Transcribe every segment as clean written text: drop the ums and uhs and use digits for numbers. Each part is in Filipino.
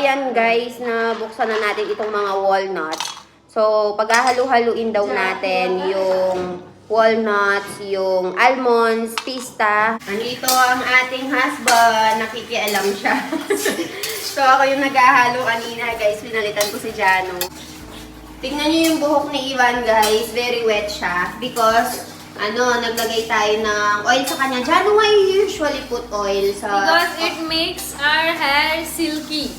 ayan guys, nabuksan na natin itong mga walnuts. So, paghahalu-haluin daw natin yung walnuts, yung almonds, pista. Nandito ang ating husband, nakikialam siya. So, ako yung naghahalo kanina guys, pinalitan ko si Jano. Tingnan niyo yung buhok ni Ivan guys, very wet siya because naglagay tayo ng oil sa kanya. Jano, why you usually put oil sa... Because it makes our hair silky.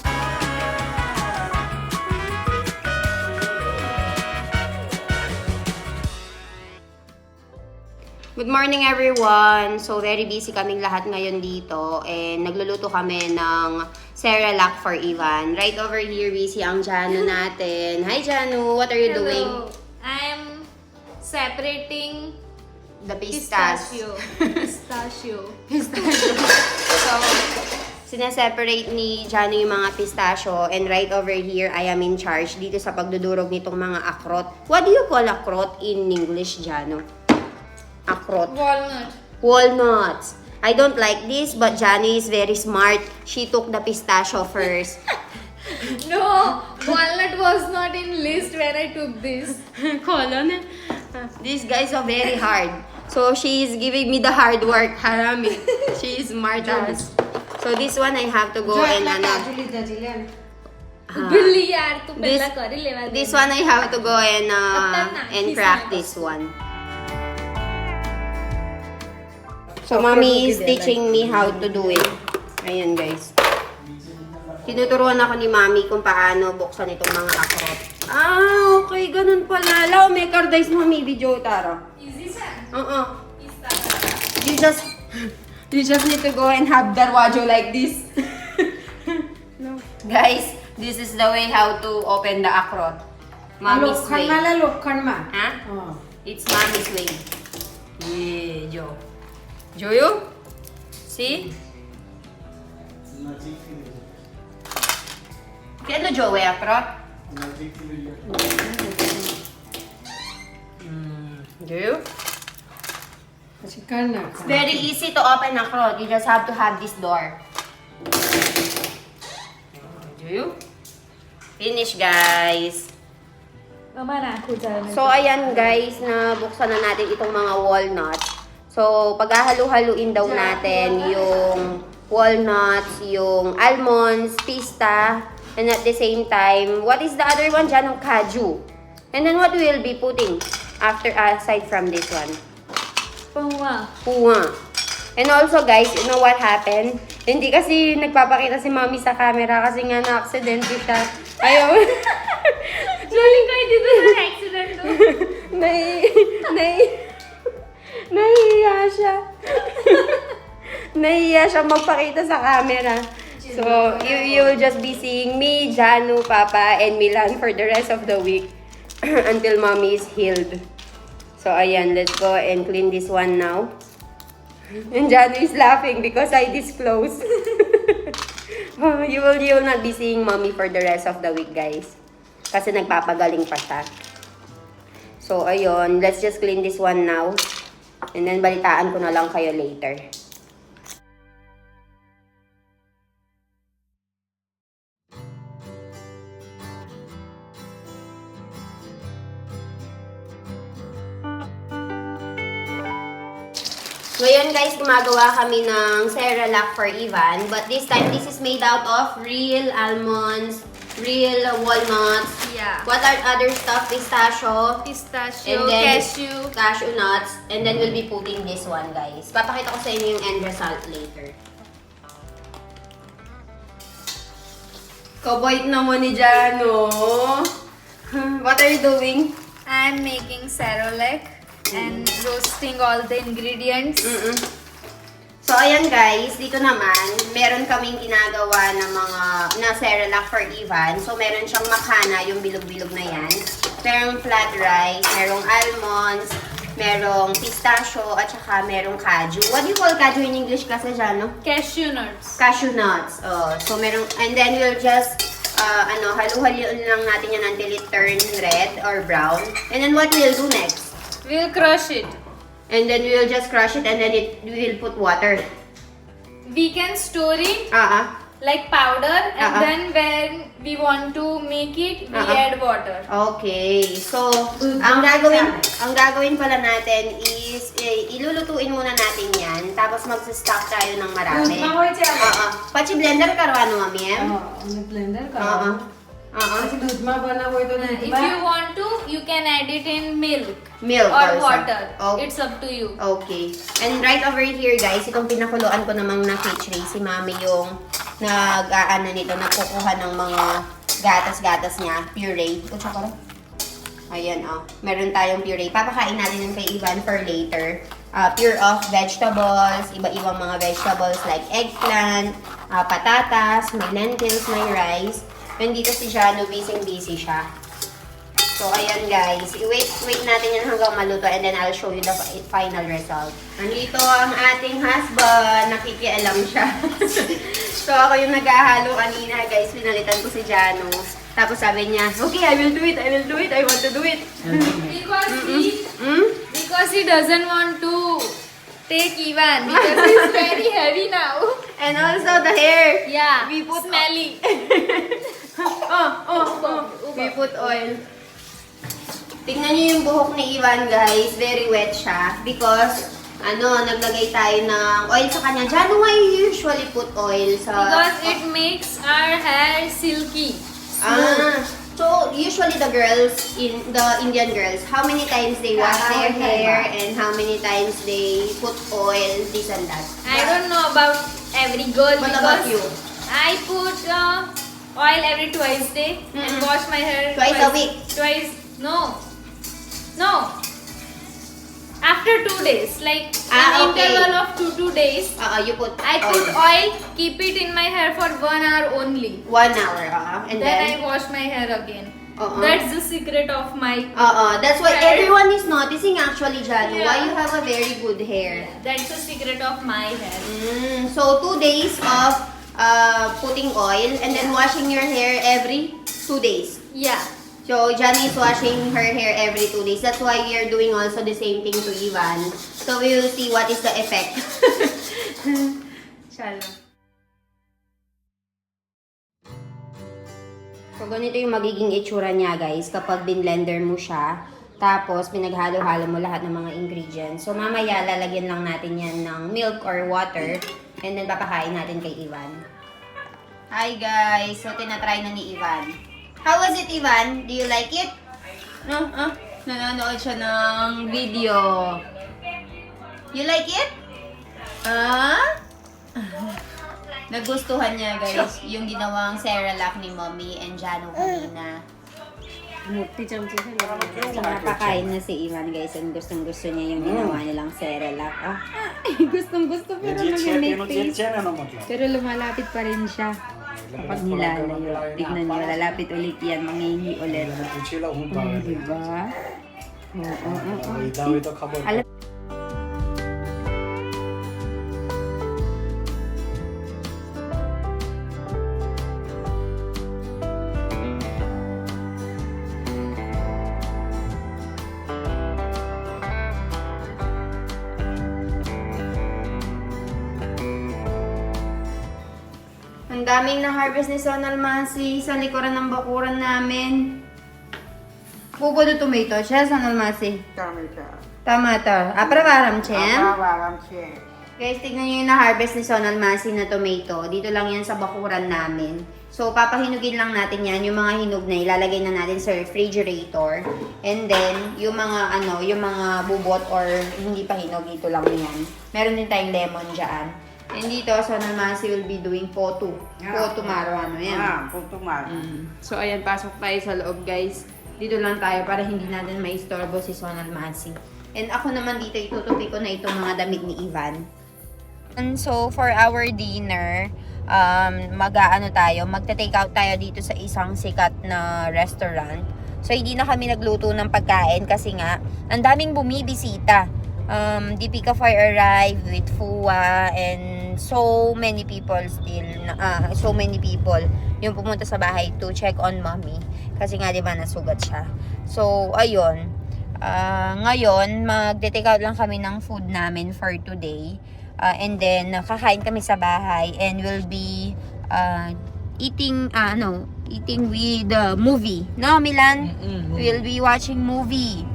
Good morning everyone! So, very busy kaming lahat ngayon dito and nagluluto kami ng Cerelac for Ivan. Right over here, busy ang Jano natin. Hi Jano! What are you doing? I'm separating The pistachio. Pistachio. So, sineseparate ni Jano yung mga pistachio and right over here, I am in charge dito sa pagdudurog nitong mga akrot. What do you call akrot in English, Jano? Akrot. Walnut. Walnuts. I don't like this, but Jano is very smart. She took the pistachio first. No, walnut was not in list when I took this. Colon. These guys are very hard. So, she is giving me the hard work. Harami. She is smart as. So, this one I have to go and Billy yaar tu pehla kar hi lewa. This one I have to go and practice one. So, mommy is teaching me how to do it. Ayan, guys. Tinuturuan ako ni mami kung paano buksan itong mga akrot. Ah, okay. Ganun pala. Lao, may kardais mami video tara. Easy sir. You just need to go and have darwajo like this. No. Guys, this is the way how to open the akrot. Mommy's way. Ha? It's mommy's way. Yeah, Jo. Joyo? See? Kaya Jo way akrot? Joyo? It's very easy to open akrot. You just have to have this door. Do you? Finish, guys. Mama na ako dyan. So, ayan guys, nabuksan na natin itong mga walnuts. So, paghahalu-haluin daw natin yung walnuts, yung almonds, pista, and at the same time, what is the other one dyan? Yung kaju. And then what we will be putting aside from this one? Puwa. And also guys, you know what happened? Hindi kasi nagpapakita si mommy sa camera kasi nga na-aksidente siya. Ayaw. Feeling ko hindi to an accident to. Nahihiya siya. Nahihiya siya magpakita sa camera. So, you will just be seeing me, Jano, Papa, and Milan for the rest of the week until mommy is healed. So, ayan, let's go and clean this one now. And Jano is laughing because I disclose. You will not be seeing mommy for the rest of the week, guys. Kasi nagpapagaling pa siya. So, ayun, let's just clean this one now. And then, balitaan ko na lang kayo later. Ngayon guys, gumagawa kami ng Cerelac for Ivan. But this time, this is made out of real almonds, real walnuts. Yeah. What are other stuff? Pistachio. Pistachio, And then, cashew nuts. And then we'll be putting this one guys. Papakita ko sa inyo yung end result later. Kabait naman ni Jano. What are you doing? I'm making Cerelac and roasting all the ingredients. So, ayan guys, dito naman, meron kaming ginagawa na Cerelac for Ivan. So, meron siyang makana, yung bilog-bilog na yan. Merong flat rice, merong almonds, merong pistachio, at saka merong kaju. What do you call kaju in English kasi, Jano? Cashew nuts. Cashew nuts. Oh, so, merong, and then we'll just, halu-haluin lang natin yan until it turns red or brown. And then what we'll do next? We'll crush it. And then we'll just crush it and then we will put water. We can store it like powder, and Uh-uh. then when we want to make it, we Uh-uh. add water. Okay. So, ang gagawin pala natin is ilulutuin muna natin 'yan, tapos magsa-stock tayo ng marami. Pachi blender karwano mamiem. Blender If दूध में बना हुआ तो If you want to, you can add it in milk milk or also. water. Oh. It's up to you. Okay. And right over here, guys, itong pinakuluan ko namang na kitchen, si Mami yung nag-aano nito, nagkukuha ng mga gatas-gatas niya, puree. O, tsaka ayan, oh. Meron tayong puree. Papakain natin yung kay Ivan for later. Pure of vegetables, iba-ibang mga vegetables like eggplant, patatas, may lentils, may rice. And dito si Jano, busy siya. So, ayan guys. Wait natin yan hanggang maluto and then I'll show you the final result. Nandito ang ating husband. Nakikialam siya. So, ako yung naghahalo kanina guys. Pinalitan ko si Jano. Tapos sabi niya, okay, I will do it. I want to do it. Because he doesn't want to take Ivan because he's very heavy now. And also the hair. Yeah, We put smelly. We put oil. Tingnan niyo yung buhok ni Ivan, guys. Very wet siya. Because, naglagay tayo ng oil sa kanya. Jano, why you usually put oil sa... Because it makes our hair silky. So, usually the girls, the Indian girls, how many times they wash their hair and how many times they put oil, this and that? I don't know about every girl. What because about you? I put oil every twice day and wash my hair Twice a week? No. After 2 days, like Ah, an okay. interval of 2 days, You put I put oil, keep it in my hair for 1 hour only. 1 hour, and Then I wash my hair again. Uh-uh. That's the secret of my. That's why hair. everyone is noticing actually, Jano, Yeah. why you have a very good hair. That's the secret of my hair. So 2 days of putting oil and then washing your hair every 2 days. Yeah. So Johnny is washing her hair every 2 days. That's why we are doing also the same thing to Ivan. So we will see what is the effect. Chalo. So ganito yung magiging itsura niya, guys, kapag binlender mo siya. Tapos pinaghalo-halo mo lahat ng mga ingredients. So mamaya lalagyan lang natin yan ng milk or water and then papakain natin kay Ivan. Hi guys! So tinatry na ni Ivan. How was it, Ivan? Do you like it? Nanonood siya ng video. You like it? Nagustuhan niya, guys, yung ginawang Cerelac ni Mommy and Jano kanina. मोटी चमचे से लगा So, napakain na si Ivan, guys, and gustong-gusto niya yung ginawa nilang Cerelac. Gustong-gusto pero nag-make face. Pero lumalapit pa rin siya. Kapag nilalayo, tignan niyo, lalapit ulit yan, mangingi ulit. Diba? Alam ang daming na-harvest ni Sonal Masi sa likuran ng bakuran namin. Pupudo tomato siya, Sonal Masi. Tomato. Apravaram chem. Guys, tignan nyo yung na-harvest ni Sonal Masi na tomato. Dito lang yan sa bakuran namin. So, papahinugin lang natin yan. Yung mga hinog na ilalagay na natin sa refrigerator. And then, yung mga yung mga bubot or hindi pa hinog, dito lang yan. Meron din tayong lemon dyan. And dito, Sonal Masi will be doing potu. Potu maro, yan. So, ayan, pasok tayo sa loob, guys. Dito lang tayo para hindi natin maistorbo si Sonal Masi. And ako naman dito, itutupi ko na itong mga damit ni Ivan. And so, for our dinner, magte-take out tayo dito sa isang sikat na restaurant. So, hindi na kami nagluto ng pagkain kasi nga, ang daming bumibisita. Deepika Fire arrived with Fuwa and so many people yung pumunta sa bahay to check on mommy kasi nga diba nasugat siya. So ayun, ngayon magte-take out lang kami ng food namin for today, and then kakain kami sa bahay and we'll be eating with the movie. No, Milan? We'll be watching movie.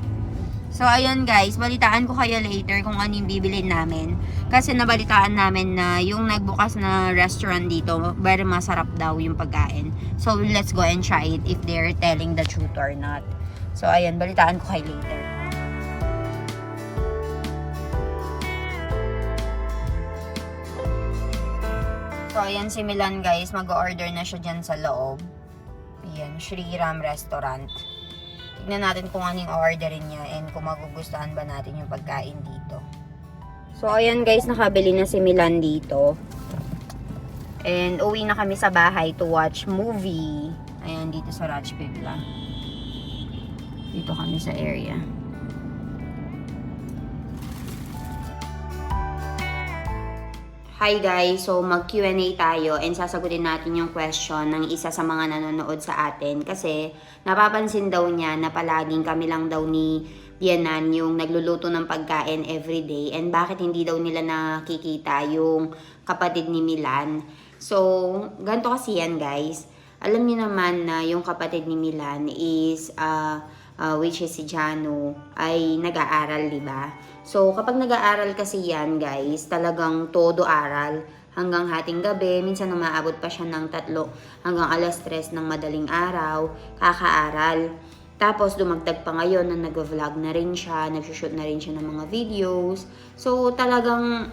So, ayun guys, balitaan ko kayo later kung ano yung bibilin namin. Kasi nabalitaan namin na yung nagbukas na restaurant dito, very masarap daw yung pagkain. So, let's go and try it if they're telling the truth or not. So, ayun, balitaan ko kayo later. So, ayan si Milan guys, mag-order na siya dyan sa loob. Ayan, Shri Ram Restaurant. Tignan natin kung anong orderin niya and kung magugustuhan ba natin yung pagkain dito. So, ayan guys, nakabili na si Milan dito. And uwi na kami sa bahay to watch movie. Ayan, dito sa Rajpipla. Dito kami sa area. Hi guys, so mag Q&A tayo and sasagutin natin yung question ng isa sa mga nanonood sa atin kasi napapansin daw niya na palaging kami lang daw ni Bianan yung nagluluto ng pagkain everyday and bakit hindi daw nila nakikita yung kapatid ni Milan. So, ganito kasi yan guys. Alam niyo naman na yung kapatid ni Milan is which is si Jano ay nag-aaral, di ba? So, kapag nag-aaral kasi yan, guys, talagang todo aral hanggang hating gabi. Minsan umaabot pa siya ng 3 hanggang 3:00 ng madaling araw, kakaaral. Tapos, dumagdag pa ngayon na nag-vlog na rin siya, nag-shoot na rin siya ng mga videos. So, talagang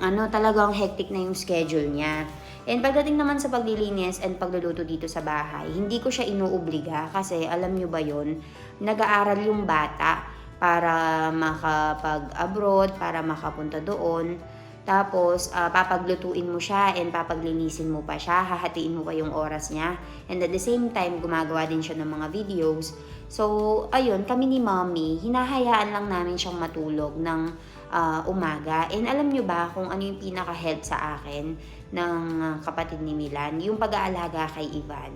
hectic na yung schedule niya. And pagdating naman sa paglilinis and pagluluto dito sa bahay, hindi ko siya inuobliga kasi alam nyo ba yun, nag-aaral yung bata para makapag-abroad, para makapunta doon. Tapos, papaglutuin mo siya and papaglinisin mo pa siya, hahatiin mo pa yung oras niya. And at the same time, gumagawa din siya ng mga videos. So, ayun, kami ni Mommy, hinahayaan lang namin siyang matulog ng umaga. And alam nyo ba kung ano yung pinaka-help sa akin ng kapatid ni Milan? Yung pag-aalaga kay Ivan.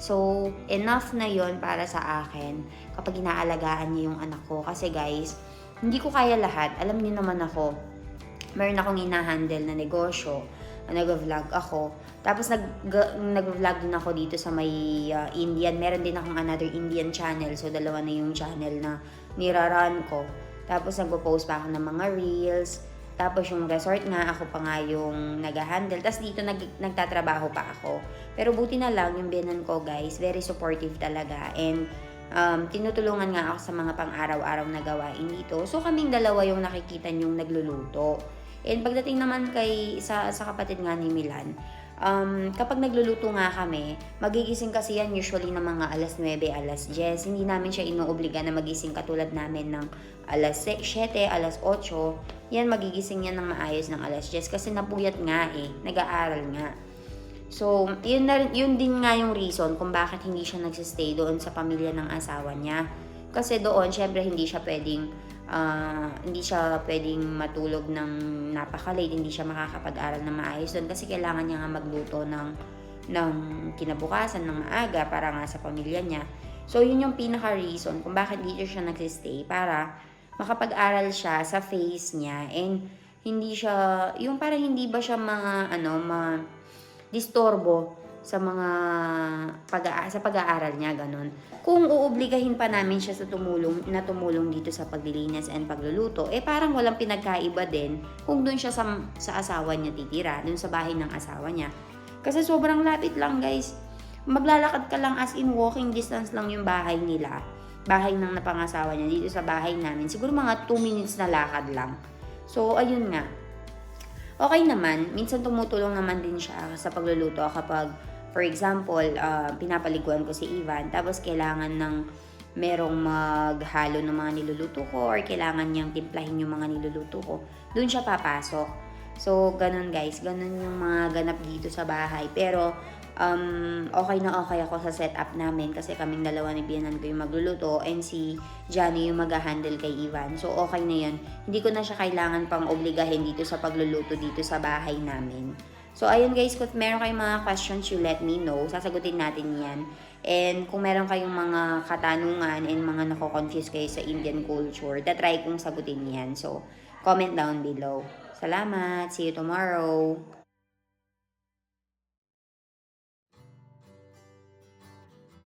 So, enough na yon para sa akin kapag inaalagaan niya yung anak ko. Kasi guys, hindi ko kaya lahat. Alam niyo naman ako, meron akong ina-handle na negosyo. Nag-vlog ako. Tapos nag-vlog din ako dito sa may Indian. Meron din akong another Indian channel. So, dalawa na yung channel na niraran ko. Tapos nagpo-post pa ako ng mga reels. Tapos yung resort nga, ako pa nga yung nag-handle. Tapos dito nagtatrabaho pa ako. Pero buti na lang yung biyanan ko guys, very supportive talaga. And tinutulungan nga ako sa mga pang-araw-araw na gawain dito. So kaming dalawa yung nakikita yung nagluluto. And pagdating naman sa kapatid nga ni Milan, kapag nagluluto nga kami, magigising kasi yan usually ng mga 9:00, 10:00. Hindi namin siya inuobliga na magising katulad namin ng 7:00, 8:00. Yan, magigising yan ng maayos ng 10:00 kasi napuyat nga nag-aaral nga. So, yun din nga yung reason kung bakit hindi siya nagsistay doon sa pamilya ng asawa niya. Kasi doon, syempre hindi siya pwedeng matulog ng napaka-late, hindi siya makakapag-aral na maayos doon kasi kailangan niya nga magluto ng kinabukasan ng maaga para nga sa pamilya niya. So, yun yung pinaka-reason kung bakit dito siya nagsistay para makapag-aral siya sa phase niya and hindi siya, yung parang hindi ba siya disturbo sa mga sa pag-aaral niya, ganun. Kung uobligahin pa namin siya sa tumulong dito sa paglilinis and pagluluto, parang walang pinagkaiba din kung doon siya sa asawa niya titira, doon sa bahay ng asawa niya. Kasi sobrang lapit lang guys. Maglalakad ka lang as in walking distance lang yung bahay nila. Bahay ng napangasawa niya dito sa bahay namin. Siguro mga 2 minutes na lakad lang. So, ayun nga. Okay naman. Minsan tumutulong naman din siya sa pagluluto kapag, for example, pinapaliguan ko si Ivan. Tapos, kailangan ng merong maghalo ng mga niluluto ko or kailangan niyang timplahin yung mga niluluto ko. Doon siya papasok. So, ganun guys. Ganun yung mga ganap dito sa bahay. Pero, okay na okay ako sa setup namin kasi kaming dalawa ni Bianan ko yung magluluto and si Johnny yung mag-handle kay Ivan. So, okay na yun. Hindi ko na siya kailangan pang obligahin dito sa pagluluto dito sa bahay namin. So, ayun guys, kung meron kayong mga questions, you let me know. Sasagutin natin yan. And kung meron kayong mga katanungan and mga nako-confuse kayo sa Indian culture, tatry kong sagutin yan. So, comment down below. Salamat! See you tomorrow!